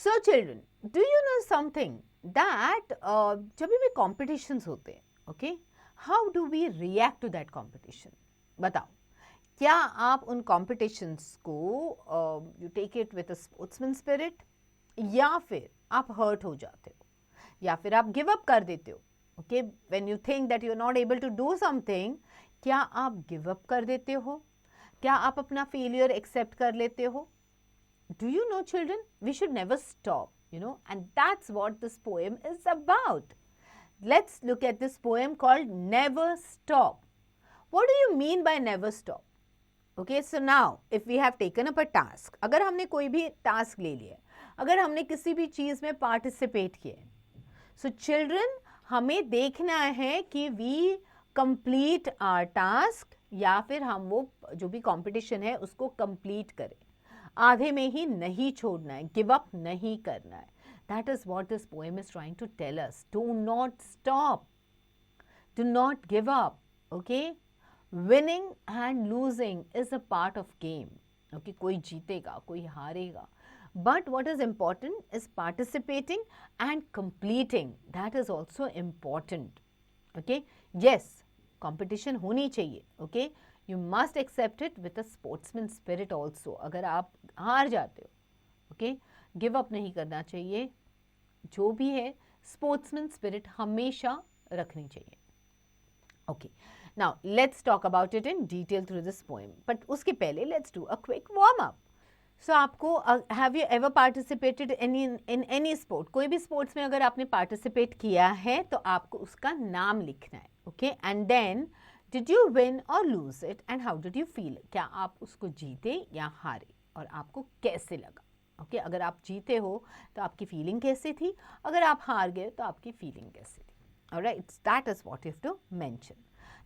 So children, do you know something that जब भी competitions होते हैं, okay, how do we react to that competition? बताओ, क्या आप उन competitions को you take it with a sportsman spirit, या फिर आप hurt हो जाते हो, या फिर आप give up कर देते हो? Okay, when you think that you are not able to do something, क्या आप give up कर देते हो? क्या आप अपना failure accept कर लेते हो? Do you know, children, we should never stop, and that's what this poem is about. Let's look at this poem called Never Stop. What do you mean by never stop? Okay, so now if we have taken up a task, अगर हमने कोई भी task ले लिया, अगर हमने किसी भी चीज़ में participate किया, so children, हमें देखना है कि we complete our task या फिर हम वो जो भी competition है उसको complete करें. आधे में ही नहीं छोड़ना है, गिव अप नहीं करना है. That is what this poem is trying to tell us. Do not stop, do not give up. Okay, winning and losing is a part of game. Okay, कोई जीतेगा, कोई हारेगा, but what is important is participating and completing. That is also important. Okay, yes, competition होनी चाहिए. Okay, you must accept it with a sportsman spirit also. अगर आप हार जाते हो, okay, give up नहीं करना चाहिए. जो भी है sportsman spirit हमेशा रखनी चाहिए. Okay, now let's talk about it in detail through this poem. But उसके पहले let's do a quick warm up. So आपको have you ever participated in any sport? कोई भी sports में अगर आपने participate किया है तो आपको उसका नाम लिखना है. Okay, and then Did you win or lose it and how did you feel? क्या आप उसको जीते या हारे और आपको कैसे लगा? ओके, अगर आप जीते हो तो आपकी फीलिंग कैसी थी, अगर आप हार गए तो आपकी फीलिंग कैसी थी. Alright, that is what you have to mention.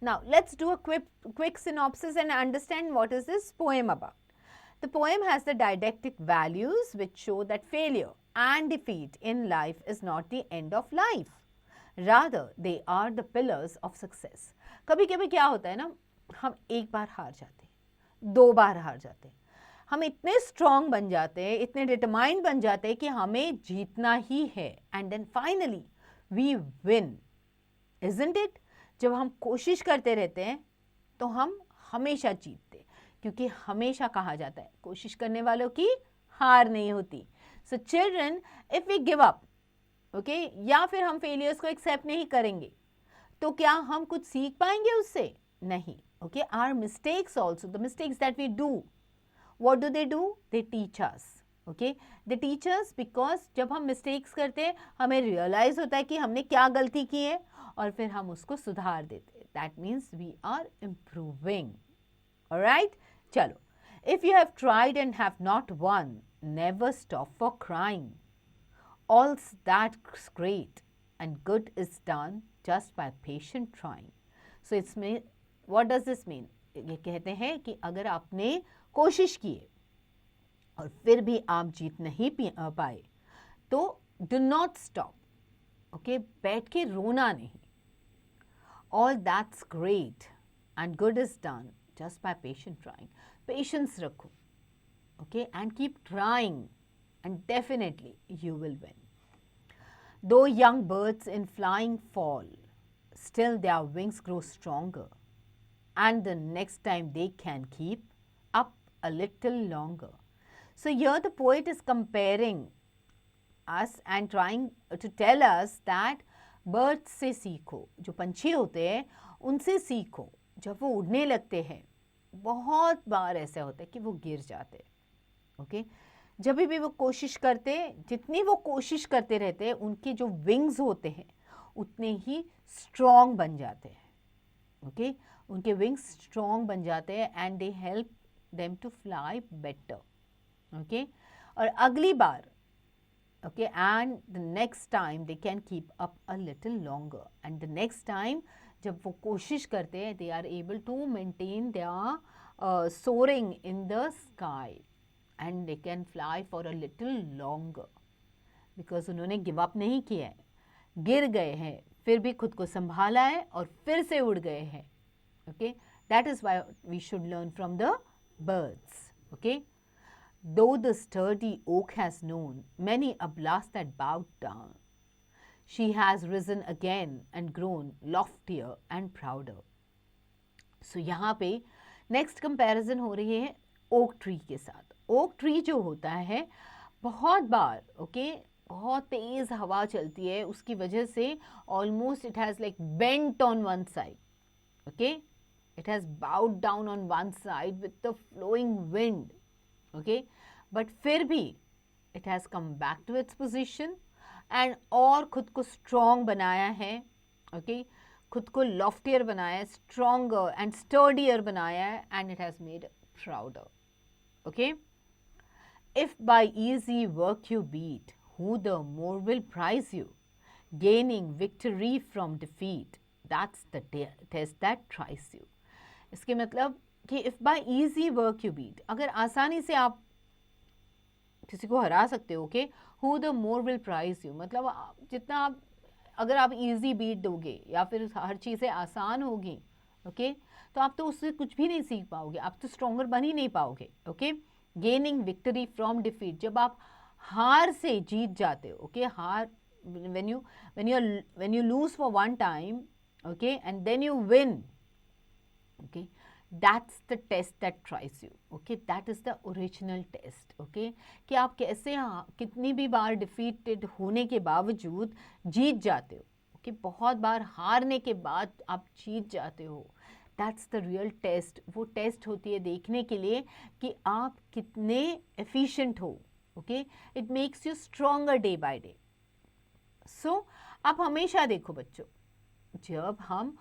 Now let's do a quick synopsis and understand what is this poem about. The poem has the didactic values which show that failure and defeat in life is not the end of life. Rather, they are the pillars of success. कभी कभी क्या होता है ना, हम एक बार हार जाते हैं, 2 बार हार जाते हैं, हम इतने स्ट्रांग बन जाते हैं, इतने डिटरमाइंड बन जाते हैं कि हमें जीतना ही है. And then finally we win, isn't it? जब हम कोशिश करते रहते हैं तो हम हमेशा जीतते हैं, क्योंकि हमेशा कहा जाता है कोशिश करने वालों की हार नहीं होती. So children, if we give up, okay, या फिर हम फेलियर्स को एक्सेप्ट नहीं करेंगे, तो क्या हम कुछ सीख पाएंगे उससे? नहीं. Okay, our mistakes also, the mistakes that we do, what do? They teach us. Okay, they teach us because जब हम मिस्टेक्स करते हैं हमें रियलाइज होता है कि हमने क्या गलती की है और फिर हम उसको सुधार देते हैं. That means we are improving. Alright, चलो. If you have tried and have not won, never stop for crying. All that's great and good is done just by patient trying. So it's mean, what does this mean? ये कहते हैं कि अगर आपने कोशिश की और फिर भी आप जीत नहीं पाए तो do not stop. Okay, बैठ के रोना नहीं. All that's great and good is done just by patient trying. Patience रखो. Okay, and keep trying. And definitely you will win. Though young birds in flying fall, still their wings grow stronger, and the next time they can keep up a little longer. So here the poet is comparing us and trying to tell us that birds से सीखो, जो पंछी होते हैं उनसे सीखो. जब वो उड़ने लगते हैं बहुत बार ऐसा होता है कि वो गिर जाते हैं. ओके, जब भी वो कोशिश करते, जितनी वो कोशिश करते रहते हैं, उनके जो विंग्स होते हैं उतने ही स्ट्रॉन्ग बन जाते हैं. ओके, उनके विंग्स स्ट्रॉन्ग बन जाते हैं and they help them to fly better. Okay, और अगली बार, okay, and the next time they can keep up a little longer. And the next time जब वो कोशिश करते हैं, they are able to maintain their soaring in the sky and they can fly for a little longer because उन्होंने give up नहीं किया है, गिर गए हैं फिर भी खुद को संभाला है और फिर से उड़ गए हैं. Okay, that is why we should learn from the birds. Okay, though the sturdy oak has known many a blast that bowed down, she has risen again and grown loftier and prouder. So यहाँ पे next comparison हो रही है oak tree के साथ. Oak tree जो होता है बहुत बार बहुत तेज हवा चलती है, उसकी वजह से almost it has like bent on one side. It has bowed down on one side with the flowing wind. But फिर भी it has come back to its position and और खुद को strong बनाया है. खुद को loftier बनाया है, stronger and sturdier बनाया है, and it has made prouder. If by easy work you beat, who the more will prize you, gaining victory from defeat, that's the test that tries you. इसके मतलब कि if by easy work you beat, अगर आसानी से आप किसी को हरा सकते हो, who the more will prize you, मतलब जितना आप अगर आप easy beat दोगे या फिर हर चीज़ें आसान होगी, तो आप तो उससे कुछ भी नहीं सीख पाओगे, आप तो स्ट्रॉन्गर बन ही नहीं पाओगे. गेनिंग विक्ट्री फ्रॉम डिफीट, जब आप हार से जीत जाते हो, हार when you lose for one time, and then you win, that's the test that tries you. That is the original test. कि आप कैसे कितनी भी बार डिफीटेड होने के बावजूद जीत जाते हो. बहुत बार हारने के बाद आप जीत जाते हो. That's the real test. वो टेस्ट होती है देखने के लिए कि आप कितने एफिशिएंट हो. It makes you stronger day by day. So आप हमेशा देखो बच्चों, जब हम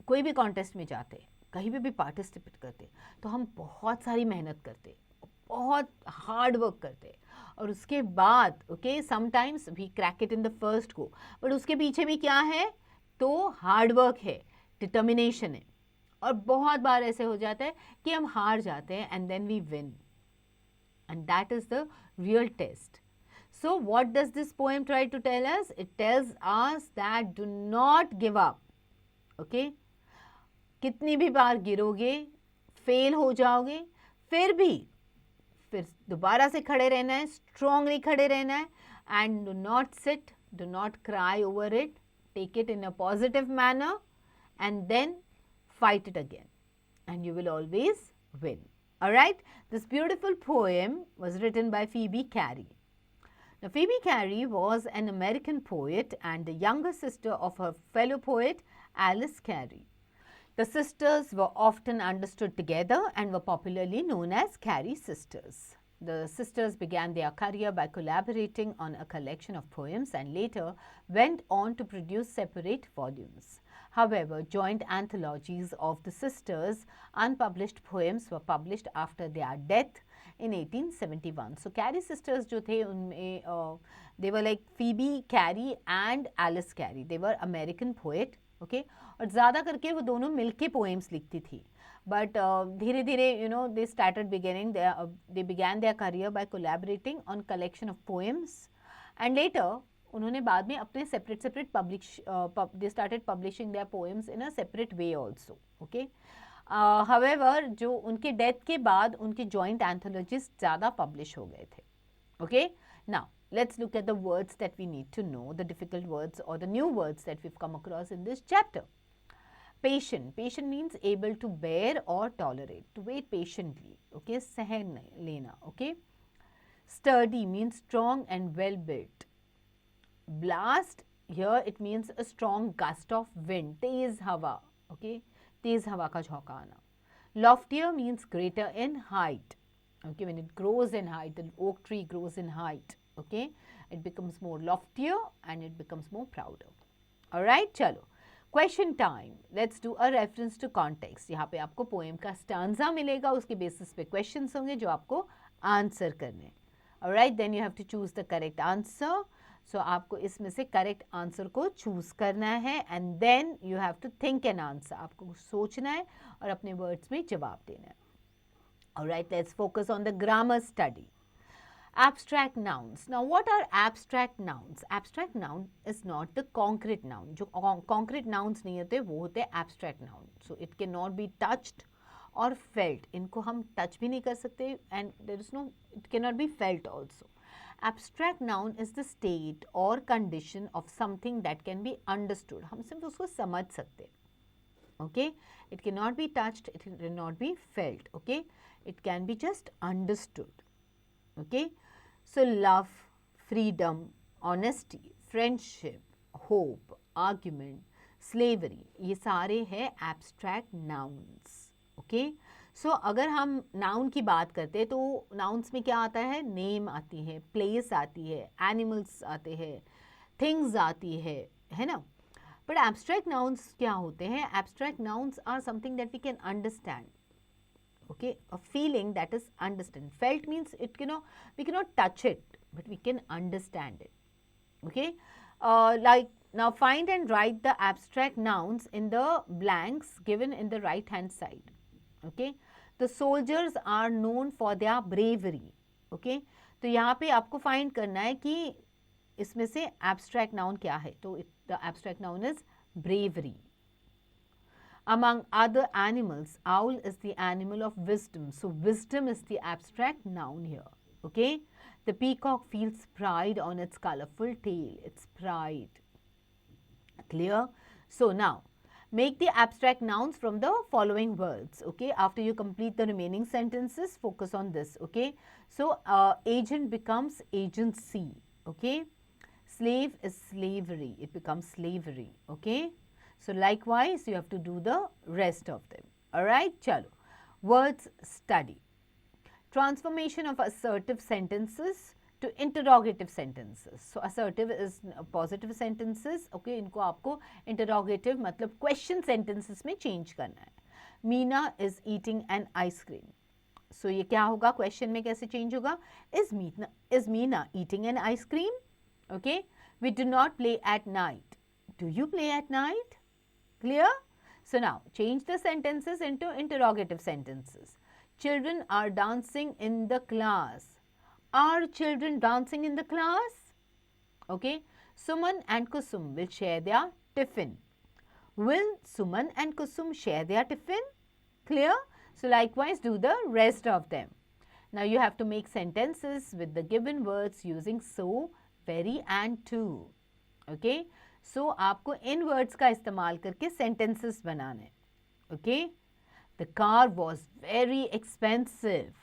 कोई भी कॉन्टेस्ट में जाते, कहीं भी पार्टिसिपेट करते, तो हम बहुत सारी मेहनत करते, बहुत हार्ड वर्क करते, और उसके बाद sometimes we crack it in the first go, but उसके पीछे भी क्या है, तो हार्ड वर्क है, डिटर्मिनेशन है. और बहुत बार ऐसे हो जाता है कि हम हार जाते हैं and then we win, and that is the real test. So what does this poem try to tell us? It tells us that do not give up. कितनी भी बार गिरोगे, फेल हो जाओगे, फिर दोबारा से खड़े रहना है, स्ट्रांगली खड़े रहना है, and do not sit, do not cry over it, take it in a positive manner, and then fight it again, and you will always win. Alright, this beautiful poem was written by Phoebe Cary. Now, Phoebe Cary was an American poet and the younger sister of her fellow poet Alice Cary. The sisters were often understood together and were popularly known as Cary sisters. The sisters began their career by collaborating on a collection of poems and later went on to produce separate volumes. However, joint anthologies of the sisters' unpublished poems were published after their death in 1871. So Cary sisters जो थे उनमें they were like Phoebe Cary and Alice Cary. They were American poet, और ज़्यादा करके वो दोनों मिलके poems लिखती थी. But धीरे धीरे they began their career by collaborating on collection of poems, and later उन्होंने बाद में अपने separate they started publishing their poems in a separate way also. However, जो उनके डेथ के बाद उनके joint anthologies ज़्यादा publish हो गए थे. Now let's look at the words that we need to know, the difficult words or the new words that we've come across in this chapter. Patient means able to bear or tolerate, to wait patiently. सहन लेना. Sturdy means strong and well built. Blast, here it means a strong gust of wind, तेज हवा. तेज हवा का झोंका आना. Loftier means greater in height. When it grows in height, the oak tree grows in height. It becomes more loftier and it becomes more prouder. Alright, चलो. Question time. Let's do a reference to context. यहाँ पे आपको poem का stanza मिलेगा, उसके basis पे questions होंगे जो आपको answer करने. Alright, then you have to choose the correct answer. So आपको इसमें से correct answer को choose करना है and then you have to think an answer. आपको सोचना है और अपने words में जवाब देना है. Alright, let's focus on the grammar study. Abstract nouns. Now, what are abstract nouns? Abstract noun is not the concrete noun. जो concrete nouns नहीं होते वो होते abstract noun. So, it cannot be touched और felt, इनको हम touch भी नहीं कर सकते, and there is no, it cannot be felt also. Abstract noun is the state or condition of something that can be understood. हम सिर्फ उसको समझ सकते हैं. Okay, it cannot be touched, it cannot be felt. Okay, it can be just understood. Okay, so love, freedom, honesty, friendship, hope, argument, slavery, ये सारे हैं abstract nouns. Okay, so अगर हम noun की बात करते हैं तो nouns में क्या आता है, name आती है, place आती है, animals आते हैं, things आती है ना. But abstract nouns क्या होते हैं? Abstract nouns are something that we can understand. Okay, a feeling that is understand. Felt means it we cannot touch it, but we can understand it. Okay, like now find and write the abstract nouns in the blanks given in the right hand side. Okay, the soldiers are known for their bravery. Okay, तो यहाँ पे आपको find करना है कि इसमें से abstract noun क्या है. तो the abstract noun is bravery. Among other animals, owl is the animal of wisdom. So wisdom is the abstract noun here. Okay, the peacock feels pride on its colorful tail. It's pride. Clear? So now make the abstract nouns from the following words. Okay, after you complete the remaining sentences, focus on this. Okay, so agent becomes agency. Okay, slave is slavery, it becomes slavery. Okay, so likewise you have to do the rest of them. Alright, chalo. Words study. Transformation of assertive sentences to interrogative sentences. So assertive is positive sentences. Okay, इनको आपको interrogative मतलब question sentences में change करना है. Meena is eating an ice cream. So ये क्या होगा, question में कैसे change होगा? Is Meena eating an ice cream? Okay, we do not play at night. Do you play at night? Clear? So now change the sentences into interrogative sentences. Children are dancing in the class. Are children dancing in the class? Okay, Suman and Kusum will share their tiffin. Will Suman and Kusum share their tiffin? Clear? So likewise do the rest of them. Now you have to make sentences with the given words using so, very and to. Okay, so आपको इन words का इस्तेमाल करके sentences बनाने. Okay, the car was very expensive.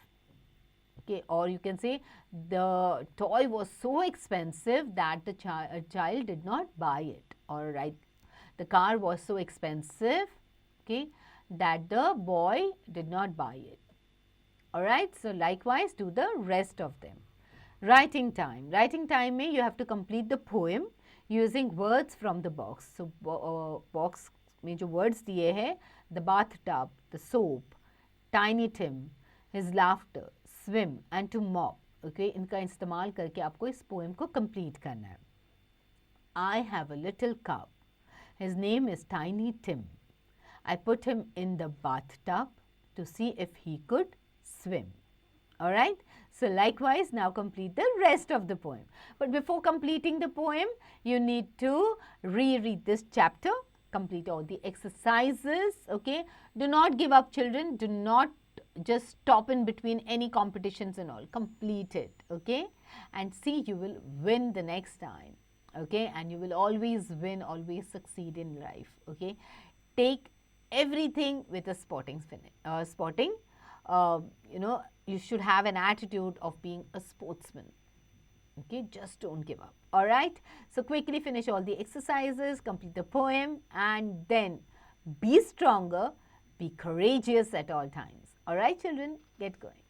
Okay, or you can say the toy was so expensive that the child did not buy it. All right, the car was so expensive, okay, that the boy did not buy it. All right, so likewise do the rest of them. Writing time. Writing time में you have to complete the poem using words from the box. So box में जो words दिए हैं, the bathtub, the soap, Tiny Tim, his laughter, swim and to mop. Okay, इनका इस्तेमाल करके आपको इस poem को complete करना है. I have a little cub. His name is Tiny Tim. I put him in the bathtub to see if he could swim. Alright, so likewise now complete the rest of the poem. But before completing the poem, you need to reread this chapter, complete all the exercises. Okay, do not give up, children. Do not just stop in between any competitions and all. Complete it. Okay, and see, you will win the next time. Okay, and you will always win, always succeed in life. Okay, take everything with a sporting you should have an attitude of being a sportsman. Okay, just don't give up. All right, so quickly finish all the exercises, complete the poem, and then be stronger, be courageous at all times. All right, children, get going.